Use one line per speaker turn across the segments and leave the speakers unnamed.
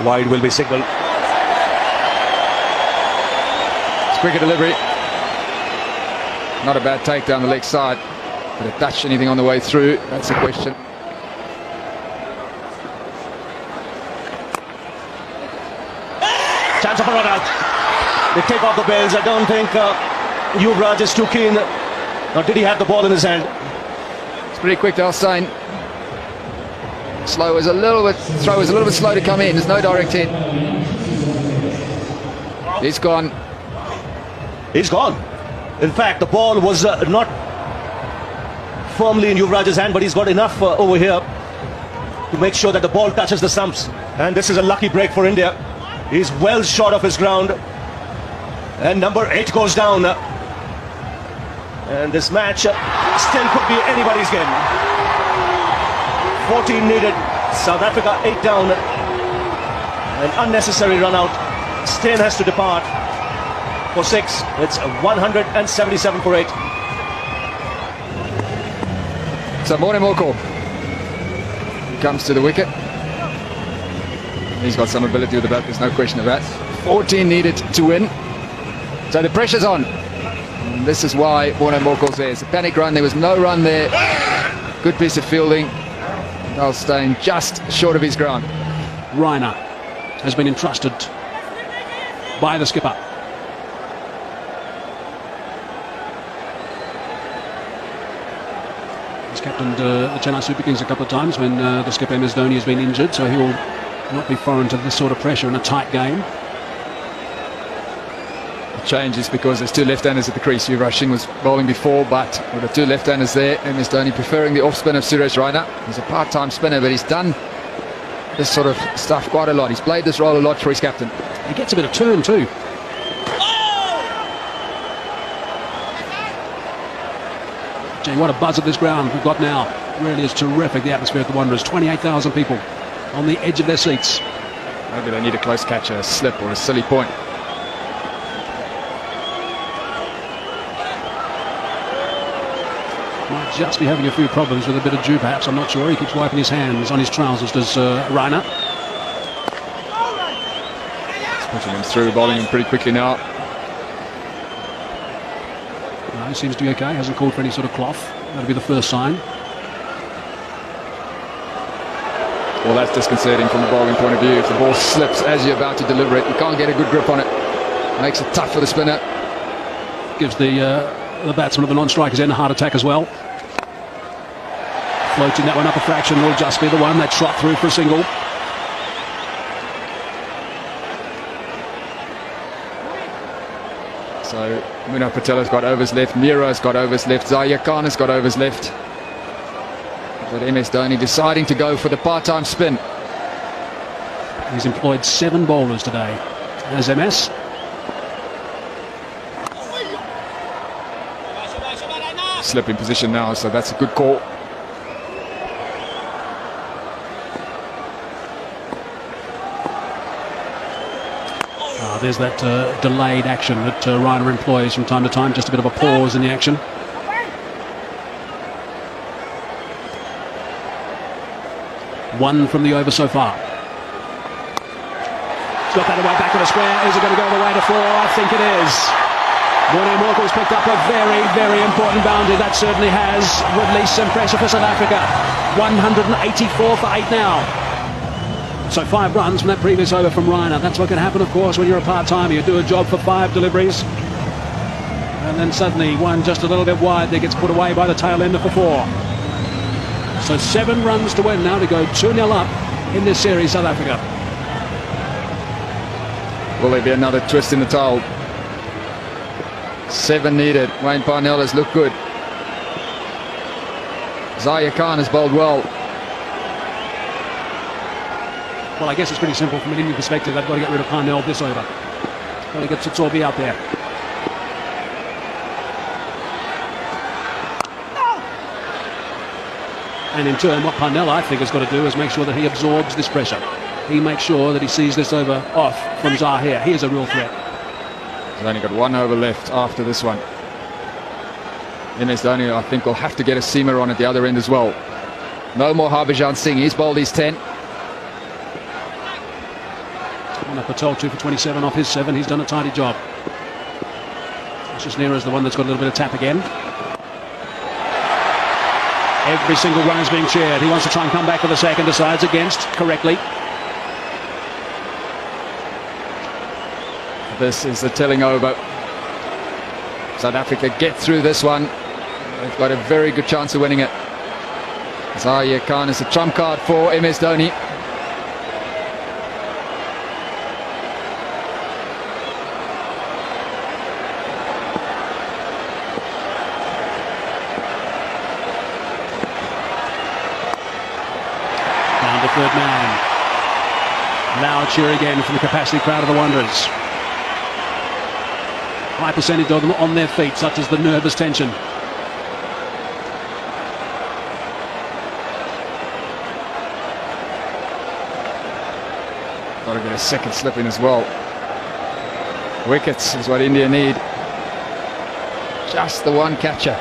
Wide will be signalled.
It's quicker delivery. Not a bad take down the leg side. Did it touch anything on the way through? That's the question.
Chance of a run out. They take off the bells. I don't think Yuvraj is too keen. Or did he have the ball in his hand?
It's pretty quick, Alstein. Throw is a little bit slow to come in. There's no direct hit. He's gone.
He's gone. In fact, the ball was not firmly in Yuvraj's hand, but he's got enough over here to make sure that the ball touches the stumps. And this is a lucky break for India. He's well short of his ground. And number 8 goes down. And this match still could be anybody's game. 14 needed. South Africa 8 down. An unnecessary run out. Steyn has to depart for 6. It's 177 for 8.
So Moremoko comes to the wicket. He's got some ability with the bat, there's no question of that. 14 needed to win. So the pressure's on. And this is why Mornemoko's there. It's a panic run. There was no run there. Good piece of fielding. Alstein just short of his ground.
Rainer has been entrusted by the skipper. He's captained the Chennai Super Kings a couple of times when the skipper MS Dhoni has been injured, so he will not be foreign to this sort of pressure in a tight game.
The change is because there's 2 left-handers at the crease. Yuvraj Singh was bowling before, but with the 2 left-handers there, MS Dhoni preferring the off-spin of Suresh Raina. He's a part-time spinner, but he's done this sort of stuff quite a lot. He's played this role a lot for his captain.
He gets a bit of turn too. Gee, what a buzz at this ground we've got now. Really is terrific, the atmosphere at the Wanderers. 28,000 people on the edge of their seats.
Maybe they need a close catch, a slip or a silly point.
Might just be having a few problems with a bit of dew perhaps, I'm not sure. He keeps wiping his hands on his trousers, does Rainer.
He's pushing him through, bowling him pretty quickly now.
No, he seems to be okay, hasn't called for any sort of cloth. That'll be the first sign.
Well, that's disconcerting from a bowling point of view. If the ball slips as you're about to deliver it, you can't get a good grip on it. Makes it tough for the spinner.
Gives the batsman of the non-strikers end a heart attack as well. Floating that one up a fraction will just be the one that shot through for a single.
So Munaf Patel's got overs left, Mira's got overs left, Zaia Khan has got overs left. But MS Dhoni deciding to go for the part-time spin.
He's employed 7 bowlers today as MS.
Slip in position now, so that's a good call.
There's that delayed action that Rainer employs from time to time, just a bit of a pause in the action. One from the over so far. He's got that away back of the square. Is it going to go the way to 4? I think it is. Mornemoko's picked up a very, very important boundary. That certainly has released some pressure for South Africa. 184 for 8 now. So 5 runs from that previous over from Rainer. That's what can happen, of course, when you're a part-timer. You do a job for 5 deliveries. And then suddenly one just a little bit wide that gets put away by the tail ender for 4. So 7 runs to win now to go 2-0 up in this series, South Africa.
Will there be another twist in the towel? 7 needed. Wayne Parnell has looked good. Zaia Khan has bowled well.
Well, I guess it's pretty simple from an Indian perspective. They've got to get rid of Parnell this over. Got to get Tsotsobi out there. And in turn, what Parnell, I think, has got to do is make sure that he absorbs this pressure. He makes sure that he sees this over off from Zahir. He is a real threat.
He's only got 1 over left after this one. MS Dhoni, I think, will have to get a seamer on at the other end as well. No more Harbhajan Singh. He's bowled his 10.
Munaf Patel 2 for 27 off his 7. He's done a tidy job. Cisnero is the one that's got a little bit of tap again. Every single run is being cheered. He wants to try and come back for the second, decides against correctly.
This is the telling over. South Africa get through this one. They've got a very good chance of winning it. Zaire Khan is a trump card for MS Dhoni.
Down to third man. Loud cheer again from the capacity crowd of the Wanderers. High percentage of them on their feet, such as the nervous tension.
Got to get a second slip in as well. Wickets is what India need. Just the one catcher.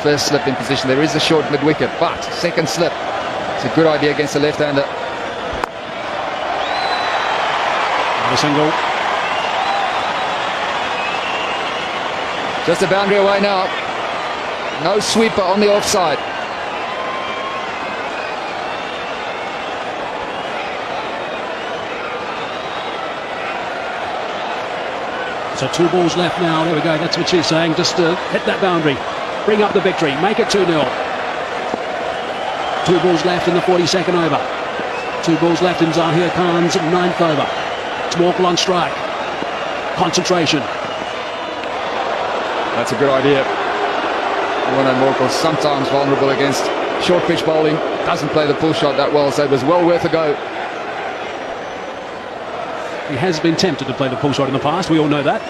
First slip in position. There is a short mid-wicket, but second slip. It's a good idea against the left-hander.
A single.
Just a boundary away now. No sweeper on the offside.
So 2 balls left now. There we go. That's what she's saying. Just hit that boundary. Bring up the victory. Make it 2-0. 2 balls left in the 42nd over. 2 balls left in Zaire Khan's 9th over. It's Morkel on strike. Concentration.
That's a good idea. Morkel sometimes vulnerable against short pitch bowling. Doesn't play the pull shot that well, so it was well worth a go.
He has been tempted to play the pull shot in the past. We all know that.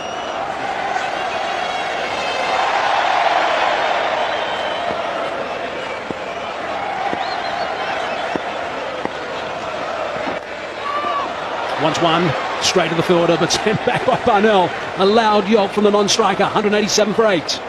Once one, straight to the fielder, but sent back by Parnell. A loud yelp from the non-striker, 187 for 8.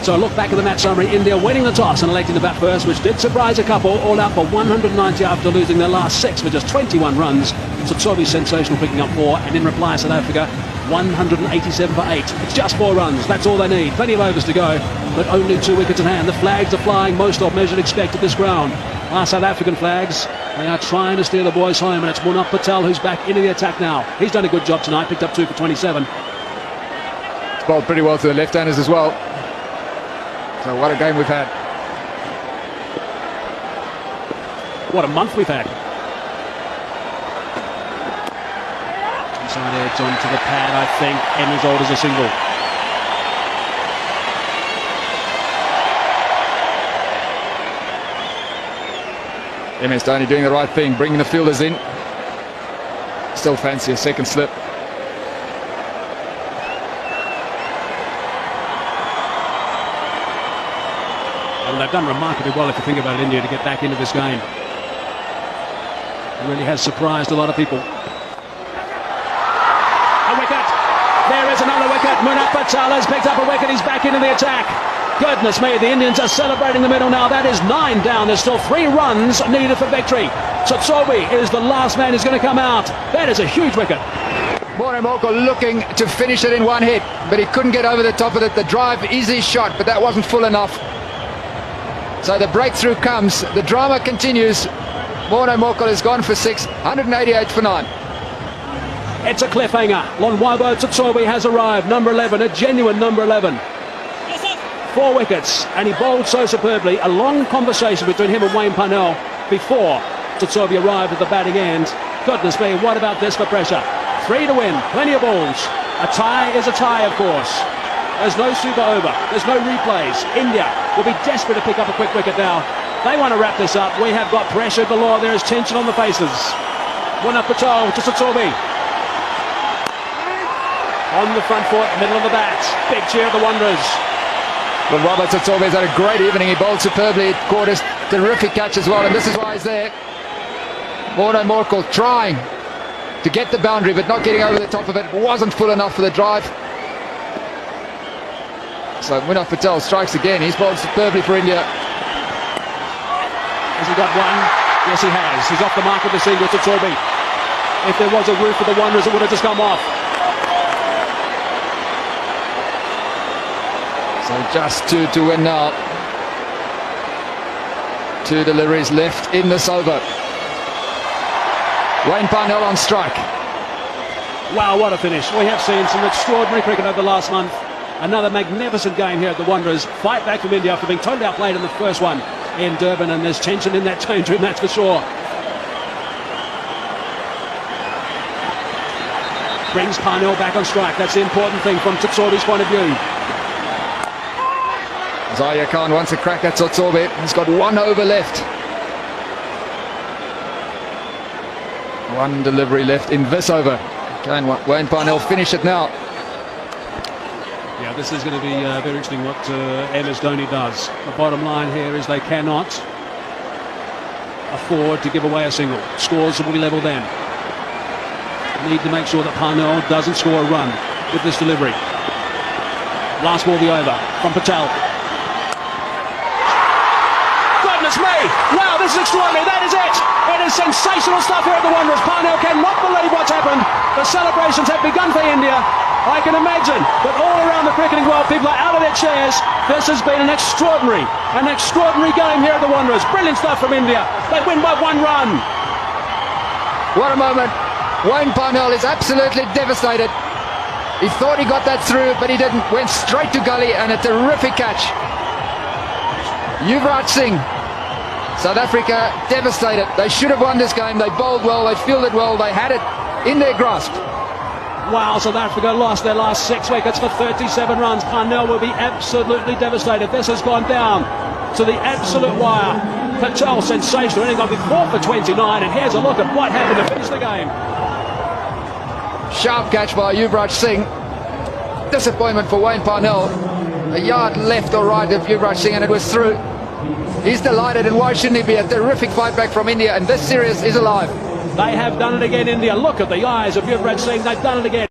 So a look back at the match summary. India winning the toss and electing to bat first, which did surprise a couple, all out for 190 after losing their last 6 for just 21 runs. Tsotsobi sensational, picking up 4, and in reply South Africa 187 for 8. It's just 4 runs, that's all they need. Plenty of overs to go, but only 2 wickets in hand. The flags are flying, most of measured expect at this ground. Our South African flags, they are trying to steer the boys home, and it's Munaf Patel who's back into the attack now. He's done a good job tonight, picked up 2 for 27.
It's bowled pretty well to the left-handers as well. So what a game we've had.
What a month we've had. Inside edge onto the pad, I think, and result is a single.
MS Dhoni doing the right thing, bringing the fielders in. Still fancy a second slip.
Well, they've done remarkably well, if you think about it, India, to get back into this game. It really has surprised a lot of people. A wicket! There is another wicket. Munaf Patel has picked up a wicket. He's back into the attack. Goodness me, the Indians are celebrating the middle now. That is 9 down. There's still 3 runs needed for victory. Tsotsobi is the last man who's going to come out. That is a huge wicket.
Morkel looking to finish it in one hit, but he couldn't get over the top of it. The drive is his shot, but that wasn't full enough. So the breakthrough comes. The drama continues. Morkel has gone for 6, 188 for 9.
It's a cliffhanger. Lonwabo Tsotsobi has arrived. Number 11, a genuine number 11. 4 wickets, and he bowled so superbly. A long conversation between him and Wayne Parnell before Tsotsobi arrived at the batting end. Goodness me, what about this for pressure? 3 to win, plenty of balls. A tie is a tie, of course. There's no super over, there's no replays. India will be desperate to pick up a quick wicket now. They want to wrap this up. We have got pressure galore. There is tension on the faces. Munaf Patel to Tsotsobi. On the front foot, middle of the bat. Big cheer of the Wanderers.
But Robert Tsotsobi has had a great evening. He bowled superbly. He caught a terrific catch as well, and this is why he's there. Morkel trying to get the boundary, but not getting over the top of it. Wasn't full enough for the drive. So Munaf Patel strikes again. He's bowled superbly for India.
Has he got one? Yes, he has. He's off the mark with the single. Tsotsobi. If there was a roof for the Wanderers, it would have just come off.
So just 2 to win now. 2 deliveries left in this over. Wayne Parnell on strike.
Wow, what a finish. We have seen some extraordinary cricket over the last month. Another magnificent game here at the Wanderers. Fight back from India after being totally outplayed in the first one in Durban, and there's tension in that change room, that's for sure. Brings Parnell back on strike. That's the important thing from Tsotsobe's point of view.
Zahir Khan wants a crack at Tsotsobe. He's got 1 over left. 1 delivery left in this over. Can Wayne Parnell finish it now?
Yeah, this is going to be very interesting what MS Dhoni does. The bottom line here is they cannot afford to give away a single. Scores will be level then. Need to make sure that Parnell doesn't score a run with this delivery. Last ball be over from Patel. Goodness me! Wow, this is extraordinary. That is it! It is sensational stuff here at the Wanderers. Parnell cannot believe what's happened. The celebrations have begun for India. I can imagine that all around the cricketing world, people are out of their chairs. This has been an extraordinary game here at the Wanderers. Brilliant stuff from India. They win by 1 run.
What a moment. Wayne Parnell is absolutely devastated. He thought he got that through, but he didn't. Went straight to gully, and a terrific catch. Yuvraj Singh, South Africa devastated. They should have won this game. They bowled well, they fielded well, they had it in their grasp.
Wow, South Africa lost their last 6 wickets for 37 runs. Parnell will be absolutely devastated. This has gone down to the absolute wire. Patel, sensational. Only got to be 4 for 29, and here's a look at what happened to finish the game.
Sharp catch by Yuvraj Singh. Disappointment for Wayne Parnell. A yard left or right of Yuvraj Singh, and it was through. He's delighted, and why shouldn't he be? A terrific fight back from India, and this series is alive.
They have done it again, India. Look at the eyes of Yuvraj Singh. They've done it again.